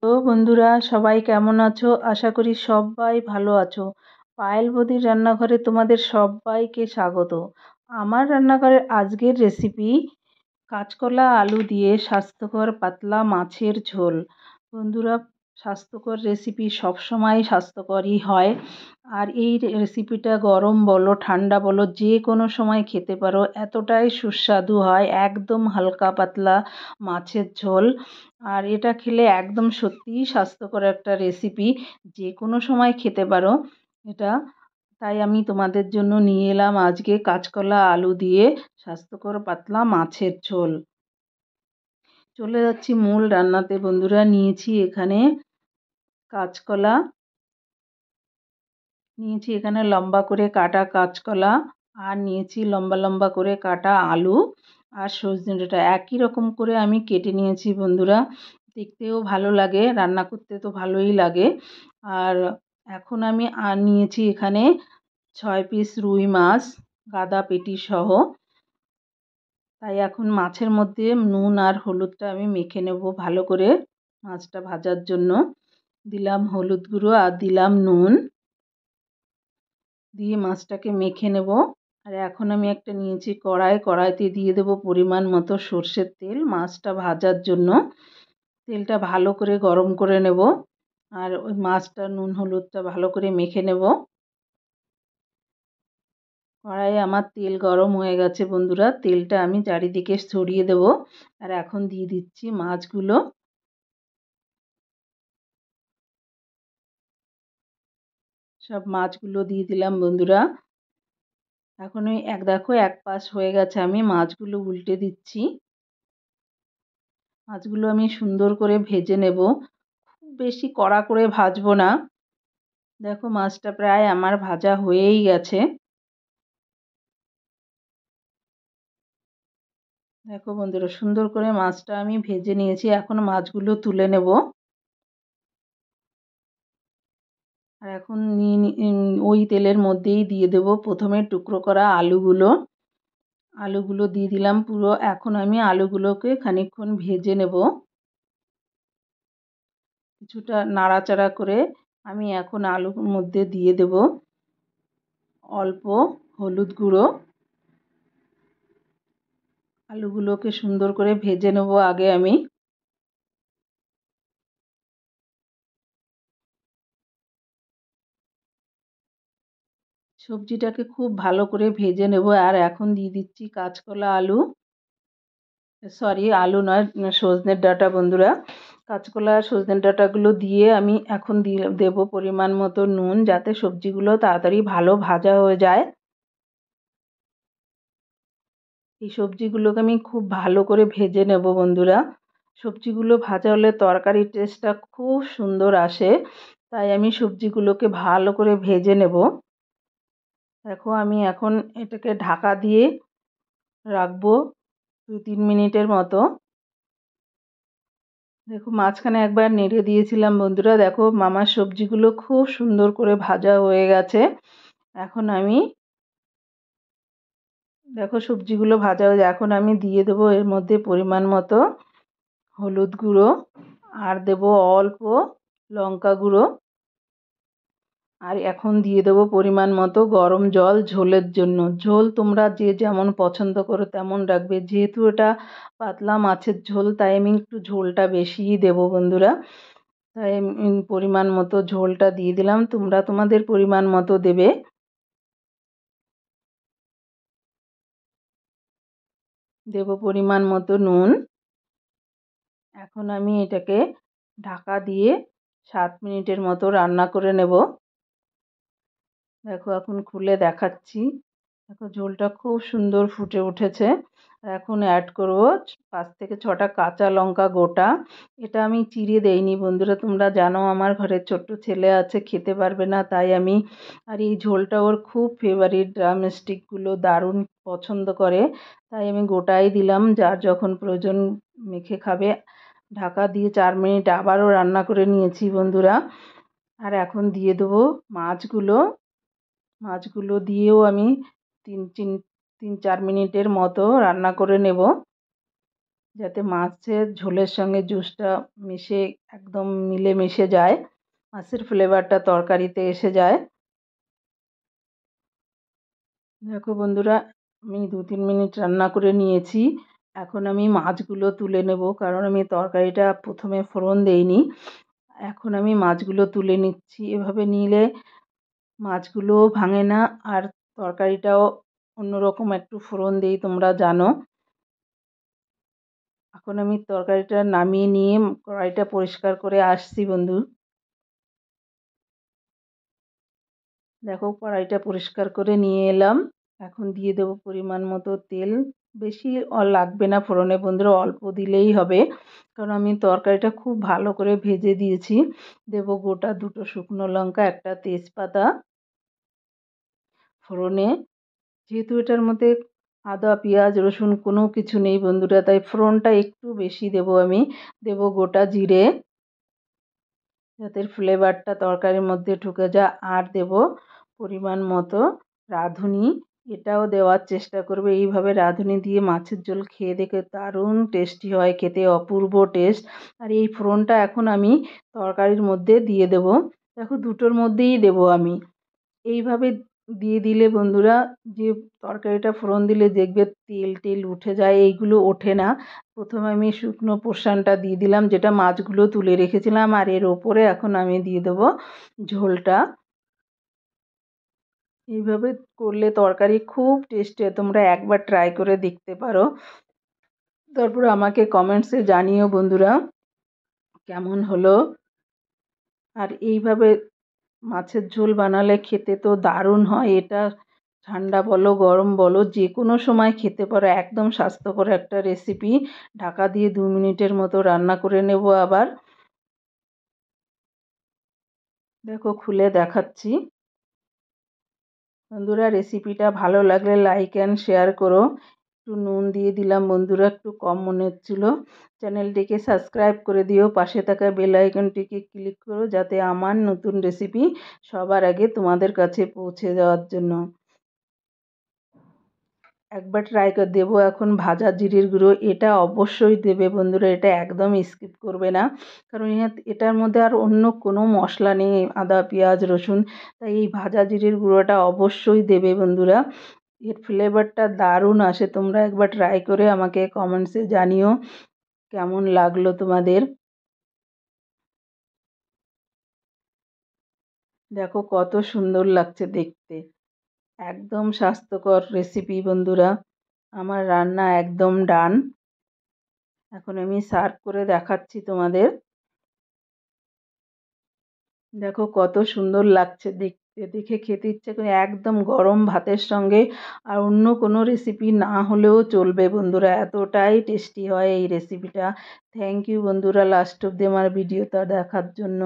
তো বন্ধুরা, সবাই কেমন আছো? আশা করি সবাই ভালো আছো। পায়েল বৌদির রান্নাঘরে তোমাদের সবাইকে স্বাগত। আমার রান্নাঘরের আজকের রেসিপি কাঁচকলা আলু দিয়ে স্বাস্থ্যকর পাতলা মাছের ঝোল। বন্ধুরা, স্বাস্থ্যকর রেসিপি সবসময় স্বাস্থ্যকরই হয়। আর এই রেসিপিটা গরম বলো ঠান্ডা বলো যে কোনো সময় খেতে পারো, এতটাই সুস্বাদু হয়। একদম হালকা পাতলা মাছের ঝোল। আর এটা খেলে একদম সত্যিই স্বাস্থ্যকর একটা রেসিপি, যে কোনো সময় খেতে পারো এটা। তাই আমি তোমাদের জন্য নিয়ে এলাম আজকে কাঁচকলা আলু দিয়ে স্বাস্থ্যকর পাতলা মাছের ঝোল। চলে যাচ্ছি মূল রান্নাতে। বন্ধুরা, নিয়েছি এখানে কাঁচকলা, নিয়েছি এখানে লম্বা করে কাটা কাঁচকলা, আর নিয়েছি লম্বা লম্বা করে কাটা আলু আর সজনে ডাঁটা। একই রকম করে আমি কেটে নিয়েছি বন্ধুরা, দেখতেও ভালো লাগে, রান্না করতে তো ভালোই লাগে। আর এখন আমি নিয়েছি এখানে 6 পিস রুই মাছ, গাদা পেটি সহ। তাই এখন মাছের মধ্যে নুন আর হলুদটা আমি মেখে নেব ভালো করে। মাছটা ভাজার জন্য দিলাম হলুদ গুঁড়ো আর দিলাম নুন, দিয়ে মাছটাকে মেখে নেব। আর এখন আমি একটা নিয়েছি কড়াইতে দিয়ে দেব পরিমাণ মতো সর্ষের তেল মাছটা ভাজার জন্য। তেলটা ভালো করে গরম করে নেব, আর ওই মাছটা নুন হলুদটা ভালো করে মেখে নেব। কড়াইয়ে আমার তেল গরম হয়ে গেছে বন্ধুরা, তেলটা আমি চারিদিকে ছড়িয়ে দেব। আর এখন দিয়ে দিচ্ছি মাছগুলো। সব মাছগুলো দিয়ে দিলাম বন্ধুরা। এখন ওই দেখো এক পাশ হয়ে গেছে, আমি মাছগুলো উল্টে দিচ্ছি। মাছগুলো আমি সুন্দর করে ভেজে নেব, খুব বেশি কড়া করে ভাজবো না। দেখো মাছটা প্রায় আমার ভাজা হয়েই গেছে। দেখো বন্ধুরা, সুন্দর করে মাছটা আমি ভেজে নিয়েছি। এখন মাছগুলো তুলে নেব। আর এখন ওই তেলের মধ্যেই দিয়ে দেব প্রথমে টুকরো করা আলুগুলো। আলুগুলো দিয়ে দিলাম পুরো। এখন আমি আলুগুলোকে খানিকক্ষণ ভেজে নেব, কিছুটা নাড়াচাড়া করে। আমি এখন আলুর মধ্যে দিয়ে দেব অল্প হলুদ গুঁড়ো। আলুগুলোকে সুন্দর করে ভেজে নেব আগে আমি। সবজিটাকে খুব ভালো করে ভেজে নেব। আর এখন দিয়ে দিচ্ছি কাঁচকলা আলু, সরি আলু নয়, সজনের ডাঁটা বন্ধুরা। কাঁচকলা আর সজনের ডাঁটাগুলো দিয়ে আমি এখন দেব পরিমাণ মতো নুন, যাতে সবজিগুলো তাড়াতাড়ি ভালো ভাজা হয়ে যায়। এই সবজিগুলোকে আমি খুব ভালো করে ভেজে নেব বন্ধুরা। সবজিগুলো ভাজা হলে তরকারির টেস্টটা খুব সুন্দর আসে। তাই আমি সবজিগুলোকে ভালো করে ভেজে নেব। দেখো আমি এখন এটাকে ঢাকা দিয়ে রাখবো 2-3 মিনিটের মতো। দেখো মাঝখানে একবার নেড়ে দিয়েছিলাম বন্ধুরা। দেখো আমার সবজিগুলো খুব সুন্দর করে ভাজা হয়ে গেছে। এখন আমি দেখো সবজিগুলো ভাজা হয়ে যায়। এখন আমি দিয়ে দেবো এর মধ্যে পরিমাণ মতো হলুদ গুঁড়ো, আর দেব অল্প লঙ্কা গুঁড়ো। আর এখন দিয়ে দেবো পরিমাণ মতো গরম জল ঝোলের জন্য। ঝোল তোমরা যে যেমন পছন্দ করো তেমন রাখবে। যেহেতু এটা পাতলা মাছের ঝোল, তাই আমি একটু ঝোলটা বেশিই দেবো বন্ধুরা। তাই পরিমাণ মতো ঝোলটা দিয়ে দিলাম, তোমরা তোমাদের পরিমাণ মতো দেবে। দেব পরিমাণ মতো নুন। এখন আমি এটাকে ঢাকা দিয়ে 7 মিনিটের মতো রান্না করে নেব। দেখো এখন খুলে দেখাচ্ছি। দেখো ঝোলটা খুব সুন্দর ফুটে উঠেছে। এখন অ্যাড করব 5 থেকে 6টা কাঁচা লঙ্কা গোটা। এটা আমি চিড়ে দেইনি বন্ধুরা, তোমরা জানো আমার ঘরে ছোট্ট ছেলে আছে, খেতে পারবে না, তাই আমি। আর এই ঝোলটা ওর খুব ফেভারিট, ড্রামস্টিকগুলো দারুণ পছন্দ করে, তাই আমি গোটাই দিলাম, যার যখন প্রয়োজন মেখে খাবে। ঢাকা দিয়ে 4 মিনিট আবারও রান্না করে নিয়েছি বন্ধুরা। আর এখন দিয়ে দেবো মাছগুলো। মাছগুলো দিয়েও আমি 3-4 মিনিটের মতো রান্না করে নেব। যাতে মাছের ঝোলের সঙ্গে জুসটা মিশে একদম মিলেমিশে যায়, মাছের ফ্লেভারটা তরকারিতে এসে যায়। দেখো বন্ধুরা, আমি 2-3 মিনিট রান্না করে নিয়েছি। এখন আমি মাছগুলো তুলে নেব, কারণ আমি তরকারিটা প্রথমে ফোড়ন দেইনি। এখন আমি মাছগুলো তুলে নিচ্ছি। এভাবে নিলে মাছগুলোও ভাঙে না, আর তরকারিটাও অন্যরকম একটু ফোড়ন দেই, তোমরা জানো। এখন আমি তরকারিটা নামিয়ে নিয়ে কড়াইটা পরিষ্কার করে আসছি বন্ধু। দেখো কড়াইটা পরিষ্কার করে নিয়ে এলাম। এখন দিয়ে দেবো পরিমাণ মতো তেল। বেশি লাগবে না ফোড়নে বন্ধুরা, অল্প দিলেই হবে, কারণ আমি তরকারিটা খুব ভালো করে ভেজে দিয়েছি। দেবো গোটা 2টো শুকনো লঙ্কা, একটা তেজপাতা ফোড়নে। যেহেতু এটার মধ্যে আদা পেঁয়াজ রসুন কোনো কিছু নেই বন্ধুরা, তাই ফোড়নটা একটু বেশি দেবো আমি। দেবো গোটা জিরে, যাতে ফ্লেভারটা তরকারির মধ্যে ঢুকে যায়। আর দেব পরিমাণ মতো রাঁধুনি, এটাও দেওয়ার চেষ্টা করবে। এইভাবে রাঁধুনি দিয়ে মাছের ঝোল খেয়ে দেখে দারুণ টেস্টি হয়, খেতে অপূর্ব টেস্ট। আর এই ফোড়নটা এখন আমি তরকারির মধ্যে দিয়ে দেব। দেখো দুটোর মধ্যেই দেব আমি। এইভাবে দিয়ে দিলে বন্ধুরা, যে তরকারিটা ফোড়ন দিলে দেখবে তেল টেল উঠে যায়, এইগুলো ওঠে না। প্রথমে আমি শুকনো পোর্শনটা দিয়ে দিলাম, যেটা মাছগুলো তুলে রেখেছিলাম, আর এর ওপরে এখন আমি দিয়ে দেবো ঝোলটা। এইভাবে করলে তরকারি খুব টেস্টি হয়, তোমরা একবার ট্রাই করে দেখতে পারো। তারপর আমাকে কমেন্টসে জানিও বন্ধুরা কেমন হলো। আর এইভাবে মাছের ঝোল বানালে খেতে তো দারুণ হয়। এটা ঠান্ডা বলো গরম বলো যে কোনো সময় খেতে পারো, একদম স্বাস্থ্যকর একটা রেসিপি। ঢাকা দিয়ে 2 মিনিটের মতো রান্না করে নেব আবার। দেখো খুলে দেখাচ্ছি। বন্ধুরা রেসিপিটা ভালো লাগলে লাইক অ্যান্ড শেয়ার করো। একটু নুন দিয়ে দিলাম বন্ধুরা, একটু কম মনে হচ্ছিল। চ্যানেলটিকে সাবস্ক্রাইব করে দিও, পাশে থাকা বেল আইকনটিকে ক্লিক করো, যাতে আমার নতুন রেসিপি সবার আগে তোমাদের কাছে পৌঁছে যাওয়ার জন্য। একবার ট্রাই করে দেবো এখন ভাজা জিরের গুঁড়ো, এটা অবশ্যই দেবে বন্ধুরা, এটা একদম স্কিপ করবে না, কারণ এটার মধ্যে আর অন্য কোনো মশলা নেই, আদা পেঁয়াজ রসুন। তাই এই ভাজা জিরের গুঁড়োটা অবশ্যই দেবে বন্ধুরা, এর ফ্লেভারটা দারুণ আসে। তোমরা একবার ট্রাই করে আমাকে কমেন্টসে জানিও কেমন লাগলো তোমাদের। দেখো কত সুন্দর লাগছে দেখতে, একদম স্বাস্থ্যকর রেসিপি বন্ধুরা। আমার রান্না একদম ডান। এখন আমি সার্ভ করে দেখাচ্ছি তোমাদের। দেখো কত সুন্দর লাগছে দেখতে, দেখে খেতে ইচ্ছে করে একদম গরম ভাতের সঙ্গে। আর অন্য কোনো রেসিপি না হলেও চলবে বন্ধুরা, এতটাই টেস্টি হয় এই রেসিপিটা। থ্যাংক ইউ বন্ধুরা লাস্ট অব্দি আমার ভিডিওটা দেখার জন্য।